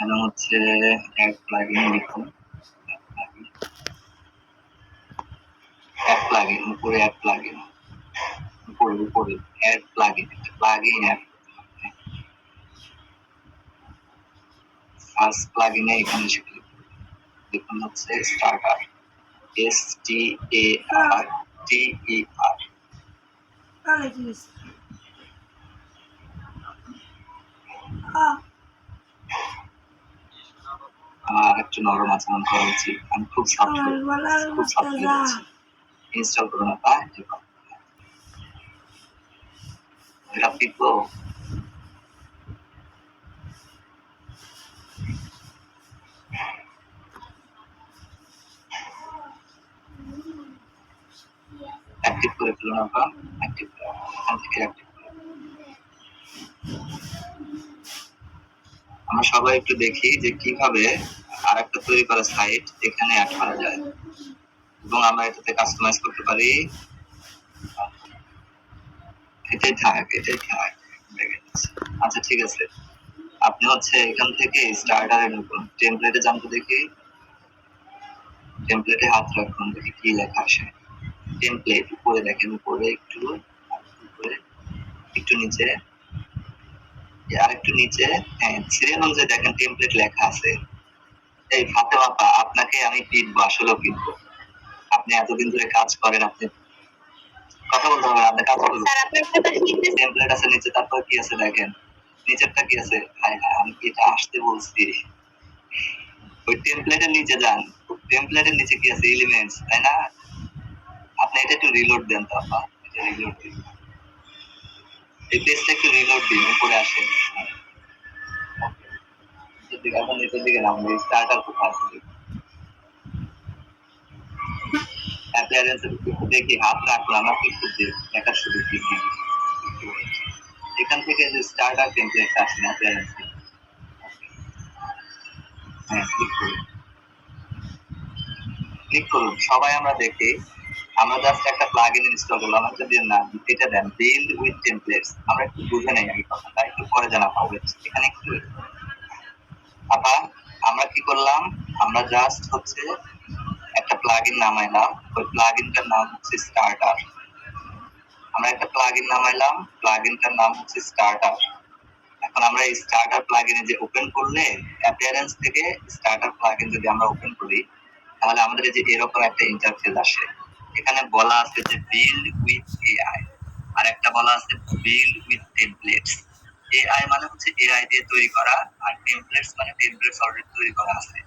এখানে হচ্ছে add plugin লিখুন, অ্যাড প্লাগইন উপরে অ্যাড প্লাগইন উপরে add plugin plugin add first প্লাগইনে এখানে এসে দেখুন হচ্ছে স্টার্টার একটু নরম আচরণ করা উচিত। আমি খুব সাবধানে ইনস্টল করুন এটা পিপো অ্যাক্টিভ করে ফেলুন আপনার অ্যাক্টিভ এখান থেকে অ্যাক্টিভ। আমরা সবাই একটু দেখি যে কিভাবে আরেকটা তৈরি করা সাইট এখানে অ্যাড করা যায় এবং আমরা এটাতে কাস্টমাইজ করতে পারি। এটাই থাক। আচ্ছা ঠিক আছে, আপনি হচ্ছে এখান থেকে স্টার্টারে ঢুকুন, টেমপ্লেটে যান তো দেখি, টেমপ্লেটে হাত রাখুন দেখি কি লেখা আসে। টেমপ্লেট উপরে দেখেন, উপরে একটু নিচে আর একটু নিচে, হ্যাঁ সিরিয়াল অনুযায়ী দেখেন টেমপ্লেট লেখা আছে। এই ফাতেমা আপা, আপনাকে আমি পিটবো, আসলেও পিটবো। আপনি এতদিন ধরে কাজ করেন, আপনি কথা বলতে হবে, আপনি কাজ করুন। টেমপ্লেট আছে নিচে, তারপর কি আছে দেখেন, নিচেরটা কি আছে? আমি কি এটা আসতে বলছি? ওই টেমপ্লেটের নিচে যান, টেমপ্লেটের নিচে কি আছে? এলিমেন্টস, তাই না? আপনি এটা একটু রিলোড দেন তো আপা, এটা রিলোড দিন, এই পেজটা একটু রিলোড দিন, উপরে আসেন, এখন নিচের দিকে নামবে, স্টার্টার কোথায় আছে অ্যাপিয়ারেন্সের দেখি, হাত রাখলাম, আমরা ক্লিক করছি, দেখার শুরু ক্লিক দিন, এখান থেকে যে স্টার্টার টেমপ্লেট আসেন অ্যাপিয়ারেন্সে, হ্যাঁ ক্লিক করুন। সবাই আমরা দেখি, আমরা জাস্ট একটা প্লাগইন ইনস্টল করলাম, একটা দিয়ে নাম এটা দেন বিল্ড উইথ টেমপ্লেটস। আমরা একটু বুঝে নেই এই কথাটা, একটু পরে জানা পাবো। এখানে একটু আপা, আমরা কি করলাম, আমরা জাস্ট হচ্ছে একটা প্লাগইন নামাইলাম, ওই প্লাগইনটার নাম হচ্ছে স্টার্টার। আমরা একটা প্লাগইন নামাইলাম, প্লাগইনটার নাম হচ্ছে স্টার্টার। এখন আমরা এই স্টার্টার প্লাগইনে যে ওপেন করলে অ্যাপিয়ারেন্স থেকে স্টার্টার প্লাগইন যদি আমরা ওপেন করি, তাহলে আমাদের যে এরকম একটা ইন্টারফেস আসে। এখানে বলা আছে যে বিল্ড উইথ এআই, আর একটা বলা আছে বিল্ড উইথ টেমপ্লেটস। এআই মানে হচ্ছে এআই দিয়ে তৈরি করা, আর টেমপ্লেটস মানে টেমপ্লেটস অলরেডি তৈরি করা আছে।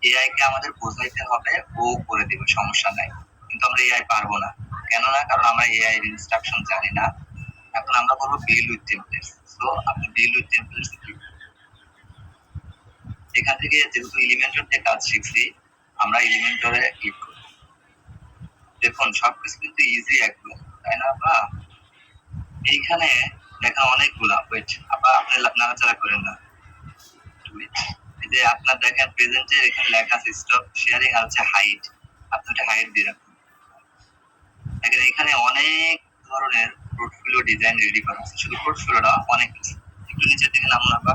এআই কে আমাদের বোঝাইতে হবে, ও করে দিবে, সমস্যা নাই, কিন্তু আমরা এআই পারবো না। কেন না? কারণ আমরা এআই এর ইনস্ট্রাকশন জানি না। এখন আমরা বলবো বিল্ড উইথ টেমপ্লেটস। সো আপনি বিল্ড উইথ টেমপ্লেটস ক্লিক করুন। এখান থেকে যেহেতু এলিমেন্টর দিয়ে কাজ শিখছি, আমরা এলিমেন্টরে ক্লিক করব। দেখুন সবকিছু কিন্তু ইজি একদম, তাই না? বা এইখানে দেখেন অনেকগুলা, ওয়েট আপা আপনি নাড়াচাড়া করেন না, এই যে আপনার দেখেন প্রেজেন্টে এখানে লেখা আছে স্টপ শেয়ারিং আর হচ্ছে হাইড, আপনি ওটা হাইড দিয়ে রাখুন। দেখেন এখানে অনেক ধরনের পোর্টফোলিও ডিজাইন রেডি করা আছে, শুধু পোর্টফোলিও না, অনেক কিছু। একটু নিচের দিকে নামুন আপা,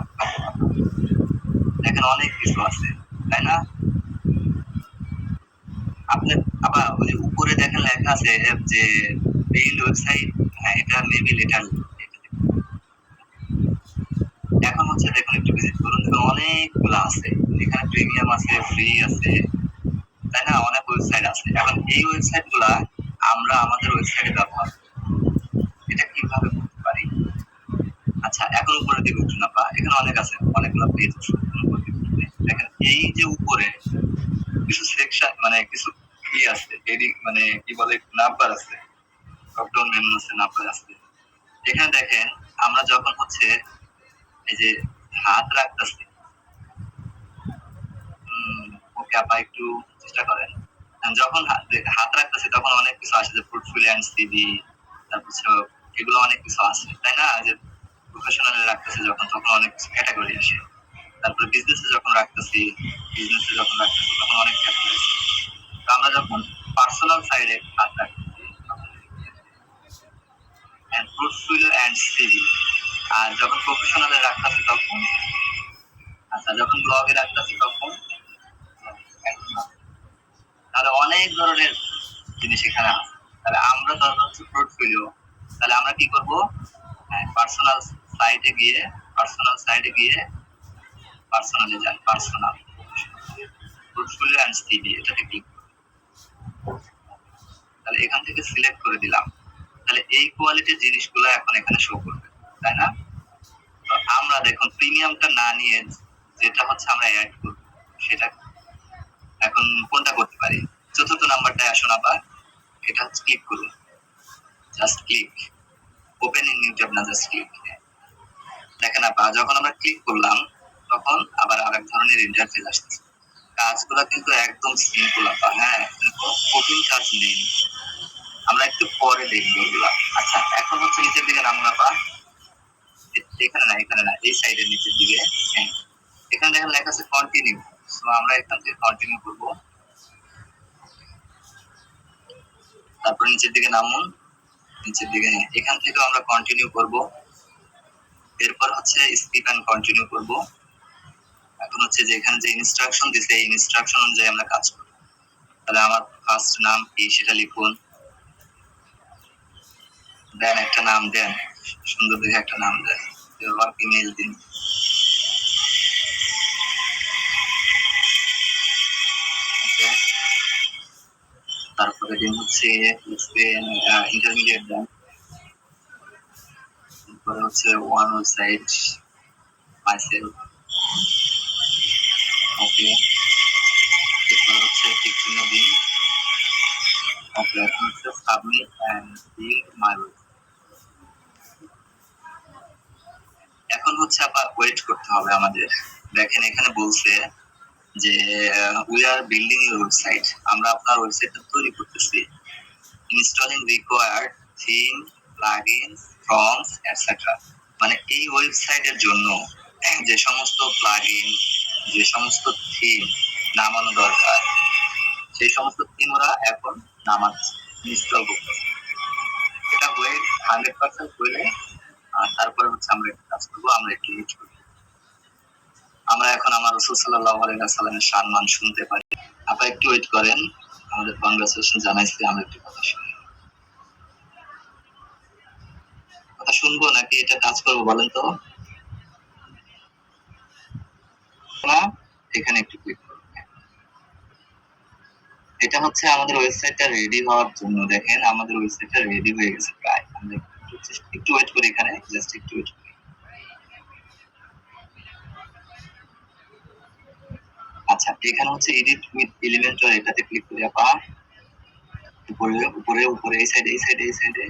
দেখেন অনেক কিছু আছে, তাই না? আপনি আবার ওই উপরে দেখেন লেখা আছে যে বিল্ড ওয়েবসাইট, হ্যাঁ এটা মেবি লেটার। এখন হচ্ছে দেখুন একটু ভিজিট করুন, দেখুন অনেকগুলো আছে, এখানে প্রিমিয়াম আছে, ফ্রি আছে, তাই না? অনেক ওয়েবসাইট আছে। এখন এই ওয়েবসাইট গুলা আমরা আমাদের ওয়েবসাইটে ব্যবহার এটা কিভাবে করতে পারি? আচ্ছা এখন উপরে দিকে উঠুন আপা, এখানে অনেক আছে, অনেকগুলো পেজ আছে। দেখেন এই যে উপরে কিছু সেকশন, মানে কিছু কি আছে, হেডিং মানে কি বলে, নাম্বার আছে, ড্রপডাউন মেনু আছে, নাম্বার আছে। এখানে দেখেন আমরা যখন হচ্ছে এই যে হাত রাখতেছি, ওকে আপা একটু চেষ্টা করেন, যখন হাত রাখতেছি তখন অনেক কিছু আসে, যে পোর্টফোলিও এন্ড সিভি, তারপর এগুলো অনেক কিছু আছে, তাই না? যে প্রফেশনাল রাখতেছি যখন, তখন অনেক কিছু ক্যাটাগরি আসে। তারপরে বিজনেসে যখন রাখতেছি, তখন অনেক ক্যাটাগরি আছে। তো আমরা যখন পার্সোনাল সাইডে হাত রাখতেছি, পোর্টফোলিও এন্ড সিভি, আর যখন প্রফেশনালে রাখতেছি তখন, আচ্ছা আর যখন ব্লগে রাখতেছি তখন তাহলে অনেক ধরনের জিনিস এখানে আছে। তাহলে আমরা দরকার হচ্ছে পোর্টফোলিও। তাহলে আমরা কি করব, পার্সোনাল সাইটে গিয়ে পার্সোনালে যান, পার্সোনাল পোর্টফোলিও এন্ড সিভি, এটাতে ক্লিক করব। তাহলে এখান থেকে সিলেক্ট করে দিলাম। তাহলে এই কোয়ালিটির জিনিসগুলো এখন এখানে শো করবে, তাই না? তো আমরা দেখুন প্রিমিয়ামটা না নিয়ে যেটা হচ্ছে আমরা অ্যাড করব সেটা এখন কোনটা করতে পারি? চতুর্থ নাম্বারটায় আসুন, আবার এটা হচ্ছে ক্লিক করুন, just click, open in new tab না, জাস্ট ক্লিক। দেখেন আপনারা যখন আমরা ক্লিক করলাম তখন আবার আরেক ধরনের ইন্টারফেস আসছে। কাজগুলো কিন্তু একদম সিম্পল আপা, হ্যাঁ, কঠিন কাজ নেই, আমরা একটু পরে দেখবো এগুলো। আচ্ছা এখন হচ্ছে নিচের দিকে নামুন আপা, এখানে না এই সাইডের নিচের দিকে, হ্যাঁ এখানে দেখেন লেখা আছে কন্টিনিউ। সো আমরা এখান থেকে কন্টিনিউ করব। তারপর নিচের দিকে নামুন, নিচের দিকে এখান থেকে আমরা কন্টিনিউ করব। এরপর হচ্ছে স্কিপ এন্ড কন্টিনিউ করব। এখন হচ্ছে যে এখানে যে ইনস্ট্রাকশন দিছে এই ইনস্ট্রাকশন অনুযায়ী আমরা কাজ করব। তাহলে আমার ফার্স্ট নাম কি সেটা লিখুন, দেন একটা নাম দেন, সুন্দর দেখে একটা নাম দেন, ওয়ার্ক ইমেল দিন। তারপরে দিন হচ্ছে ইন্টারমিডিয়েট দেন। তারপরে হচ্ছে ওয়ান ওয়েবসাইট মাইসেলফ, ওকে। এরপর হচ্ছে টিক চিহ্ন দিন, ওকে। এখন হচ্ছে submit and build my website. এখন হচ্ছে আবার ওয়েট করতে হবে আমাদের। দেখেন এখানে বলছে যে we are building your website, আমরা আপনার ওয়েবসাইটটা তৈরি করতেছি। Installing required theme, plugins, forms etcetera. মানে এই ওয়েবসাইটের জন্য যে সমস্ত প্লাগইন, যে সমস্ত থিম নামানো দরকার, সেই সমস্ত থিম ওরা এখন নামাচ্ছে, ইনস্টল করতেছে। এটা হয়ে 100% হলে তারপরে হচ্ছে আমরা একটা কাজ করবো, আমরা একটু ওয়েট করবো। আমরা এখন আমার রাসূল সাল্লাল্লাহু আলাইহি ওয়াসাল্লামের সম্মান শুনতে পারি। আপনি একটু ওয়েট করেন, আমাদের কংগ্রেচুলেশন জানাইছি, আমরা একটু কথা শুনি। কথা শুনবো নাকি এটা কাজ করবো বলেন তো? না, এখানে একটু ক্লিক করুন। এটা হচ্ছে আমাদের ওয়েবসাইটটা রেডি হওয়ার জন্য। দেখেন আমাদের ওয়েবসাইটটা রেডি হয়ে গেছে প্রায়। আমরা একটু ওয়েট করি, এখানে জাস্ট একটু ওয়েট করি। আচ্ছা এখানে হচ্ছে এডিট উইথ এলিমেন্টর, এটাতে ক্লিক করি আপা। উপরে উপরে উপরে এই সাইডে এই সাইডে এই সাইডে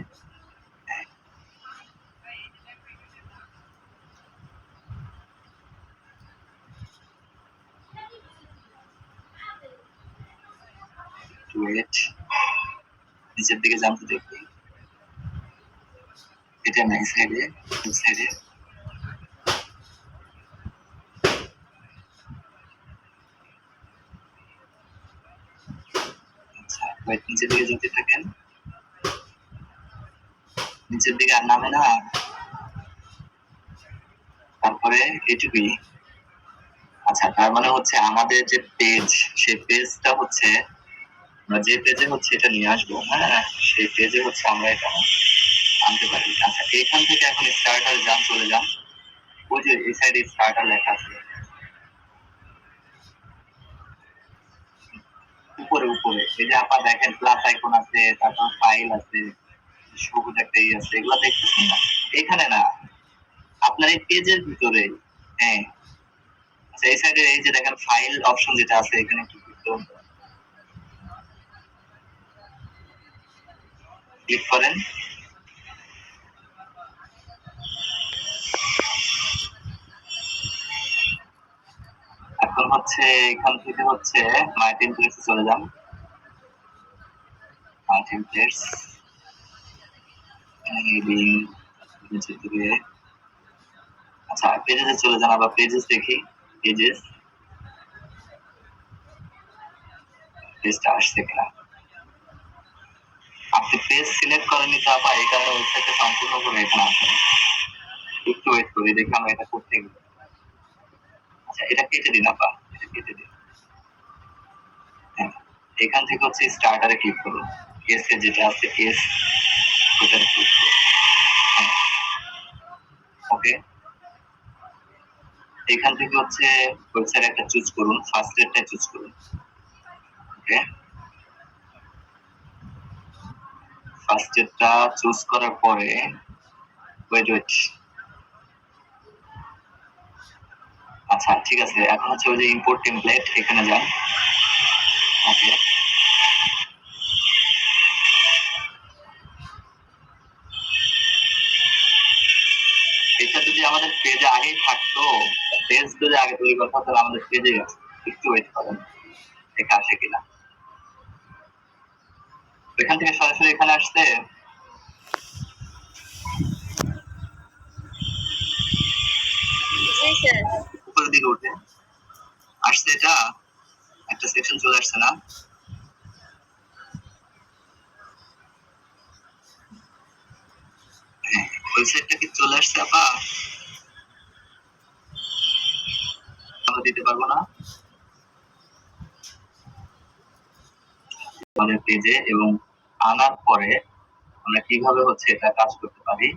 ওয়েট, নিচের দিকে জানতে দেখি, এটা না এই সাইডে এই সাইডে। আচ্ছা ওয়েট, নিচের দিকে যেতে থাকেন, নিচের দিকে আর নামে না। তারপরে এটুকুই। আচ্ছা তার মানে হচ্ছে আমাদের যে পেজ, সেই পেজটা হচ্ছে আমরা যে পেজে হচ্ছে এটা নিয়ে আসবো, হ্যাঁ সেই পেজে হচ্ছে আমরা এটা আনতে পারি। আচ্ছা এখান থেকে এখন স্টার্টার যান, চলে যান, ওই যে এই সাইডে স্টার্টার লেখা আছে উপরে উপরে, এই যে আপা দেখেন প্লাস আইকন আছে, তারপর ফাইল আছে, সবুজ একটা ই আছে, এগুলো দেখতেছেন না? এখানে না, আপনার এই পেজের ভিতরে, হ্যাঁ। আচ্ছা এই সাইডে এই যে দেখেন ফাইল অপশন যেটা আছে, এখানে একটু ক্লিক করেন। এখন হচ্ছে এখান থেকে হচ্ছে মাই টেমপ্লেটসে চলে যান, মাই টেমপ্লেটস হেডিং নিচে দিকে। আচ্ছা পেজেসে চলে যান, আবার পেজেস দেখি, পেজেস, পেজটা আসছে কিনা। আপনি পেজ সিলেক্ট করেনি তো আবার, এই কারণে ওয়েবসাইটে সম্পূর্ণ করে এখানে আসেন। একটু ওয়েট করি, দেখি আমরা এটা করতে গেলে। আচ্ছা, এটা কেটে দিন আপা, এটা কেটে দিন। হ্যাঁ, এখান থেকে হচ্ছে স্টার্টারে ক্লিক করুন। কেস এ যেটা আছে কেস ওটাতে ক্লিক করুন। হ্যাঁ, ওকে। এখান থেকে হচ্ছে ওয়েবসাইট একটা চুজ করুন, ফার্স্ট রেটটা চুজ করুন। ওকে, ফার্স্ট রেটটা চুজ করার পরে ওয়েট। আচ্ছা ঠিক আছে, এখন হচ্ছে ওই যে ইম্পোর্ট টেমপ্লেট এখানে যান। ওকে, এটা যদি আমাদের পেজে আগেই থাকতো, পেজ যদি আগে তৈরি করতে তাহলে আমাদের পেজে গেছে। একটু ওয়েট করেন, দেখা আসে কিনা। এখান থেকে সরাসরি এখানে আসতে উপরের দিকে উঠে আসছে, এটা একটা সেকশন চলে আসছে না? হ্যাঁ, ওয়েবসাইটটা কি চলে আসছে আপা? আমরা দিতে পারবো না আমাদের পেজে, এবং আনার পরে আমরা কিভাবে হচ্ছে এটা কাজ করতে পারি